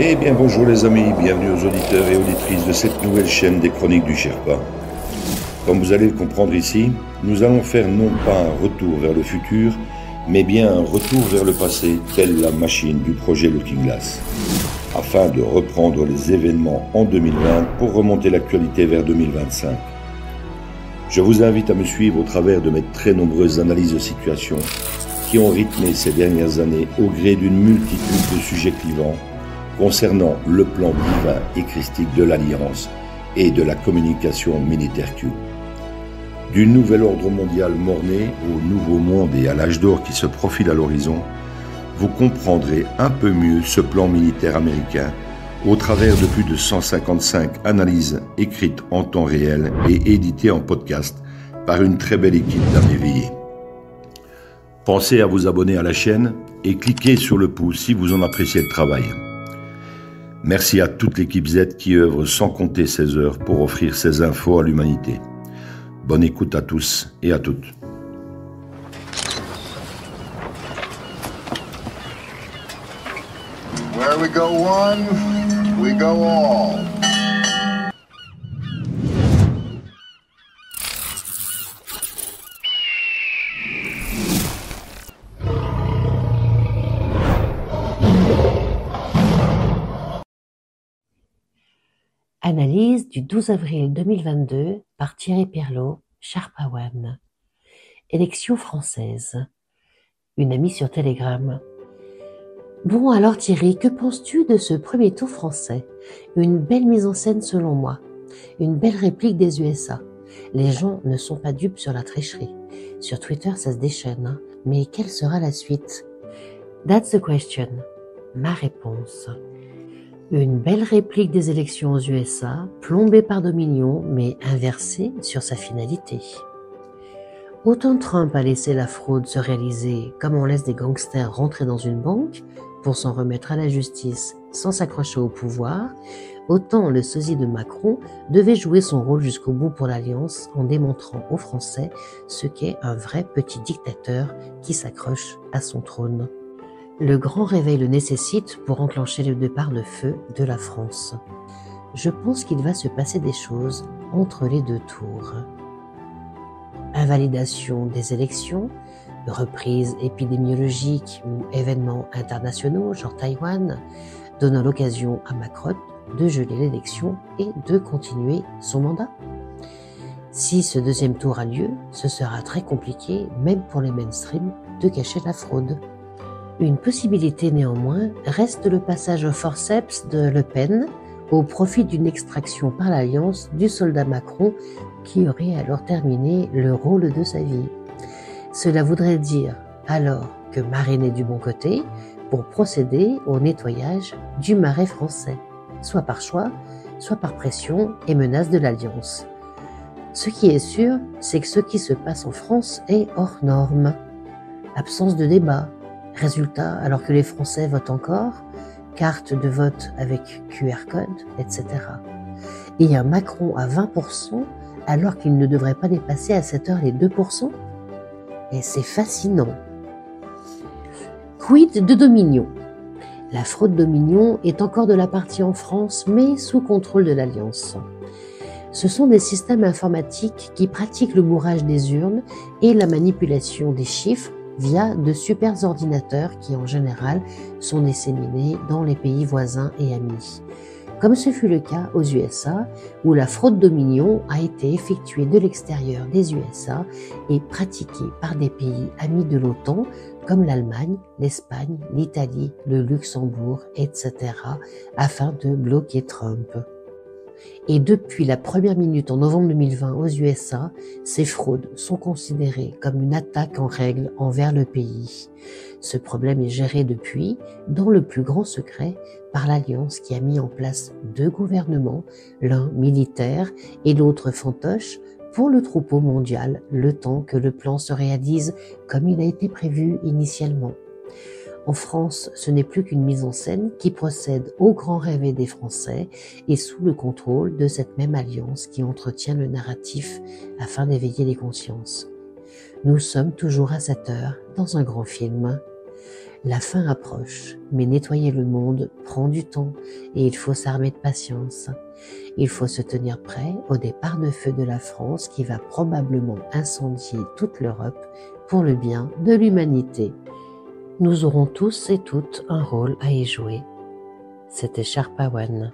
Eh bien bonjour les amis, bienvenue aux auditeurs et auditrices de cette nouvelle chaîne des Chroniques du Sherpa. Comme vous allez le comprendre ici, nous allons faire non pas un retour vers le futur, mais bien un retour vers le passé, telle la machine du projet Looking Glass, afin de reprendre les événements en 2020 pour remonter l'actualité vers 2025. Je vous invite à me suivre au travers de mes très nombreuses analyses de situation qui ont rythmé ces dernières années au gré d'une multitude de sujets clivants concernant le plan divin et christique de l'Alliance et de la communication militaire Q. Du nouvel ordre mondial mort-né au nouveau monde et à l'âge d'or qui se profile à l'horizon, vous comprendrez un peu mieux ce plan militaire américain au travers de plus de 155 analyses écrites en temps réel et éditées en podcast par une très belle équipe d'âmes éveillées. Pensez à vous abonner à la chaîne et cliquez sur le pouce si vous en appréciez le travail. Merci à toute l'équipe Z qui œuvre sans compter ses heures pour offrir ces infos à l'humanité. Bonne écoute à tous et à toutes. Where we go one, we go all. Analyse du 12 avril 2022 par Thierry Perlot, Sherpa One. Élection française. Une amie sur Telegram. Bon alors Thierry, que penses-tu de ce premier tour français? Une belle mise en scène selon moi. Une belle réplique des USA. Les gens ne sont pas dupes sur la tricherie. Sur Twitter ça se déchaîne, hein. Mais quelle sera la suite? That's the question. Ma réponse. Une belle réplique des élections aux USA, plombée par Dominion, mais inversée sur sa finalité. Autant Trump a laissé la fraude se réaliser comme on laisse des gangsters rentrer dans une banque pour s'en remettre à la justice sans s'accrocher au pouvoir, autant le sosie de Macron devait jouer son rôle jusqu'au bout pour l'Alliance en démontrant aux Français ce qu'est un vrai petit dictateur qui s'accroche à son trône. Le grand réveil le nécessite pour enclencher le départ de feu de la France. Je pense qu'il va se passer des choses entre les deux tours. Invalidation des élections, reprise épidémiologique ou événements internationaux genre Taïwan, donnant l'occasion à Macron de geler l'élection et de continuer son mandat. Si ce deuxième tour a lieu, ce sera très compliqué, même pour les mainstream, de cacher la fraude. Une possibilité néanmoins reste le passage au forceps de Le Pen au profit d'une extraction par l'Alliance du soldat Macron qui aurait alors terminé le rôle de sa vie. Cela voudrait dire alors que Marine est du bon côté pour procéder au nettoyage du marais français, soit par choix, soit par pression et menace de l'Alliance. Ce qui est sûr, c'est que ce qui se passe en France est hors norme. Absence de débat. Résultat, alors que les Français votent encore, carte de vote avec QR code, etc. Et un Macron à 20% alors qu'il ne devrait pas dépasser à cette heure les 2%. Et c'est fascinant. Quid de Dominion? La fraude Dominion est encore de la partie en France, mais sous contrôle de l'Alliance. Ce sont des systèmes informatiques qui pratiquent le bourrage des urnes et la manipulation des chiffres via de super ordinateurs qui en général sont disséminés dans les pays voisins et amis. Comme ce fut le cas aux USA, où la fraude Dominion a été effectuée de l'extérieur des USA et pratiquée par des pays amis de l'OTAN comme l'Allemagne, l'Espagne, l'Italie, le Luxembourg, etc., afin de bloquer Trump. Et depuis la première minute en novembre 2020 aux USA, ces fraudes sont considérées comme une attaque en règle envers le pays. Ce problème est géré depuis, dans le plus grand secret, par l'Alliance qui a mis en place deux gouvernements, l'un militaire et l'autre fantoche, pour le troupeau mondial, le temps que le plan se réalise comme il a été prévu initialement. En France, ce n'est plus qu'une mise en scène qui procède au grand rêve des Français et sous le contrôle de cette même alliance qui entretient le narratif afin d'éveiller les consciences. Nous sommes toujours à cette heure dans un grand film. La fin approche, mais nettoyer le monde prend du temps et il faut s'armer de patience. Il faut se tenir prêt au départ de feu de la France qui va probablement incendier toute l'Europe pour le bien de l'humanité. Nous aurons tous et toutes un rôle à y jouer. C'était Sharpa One.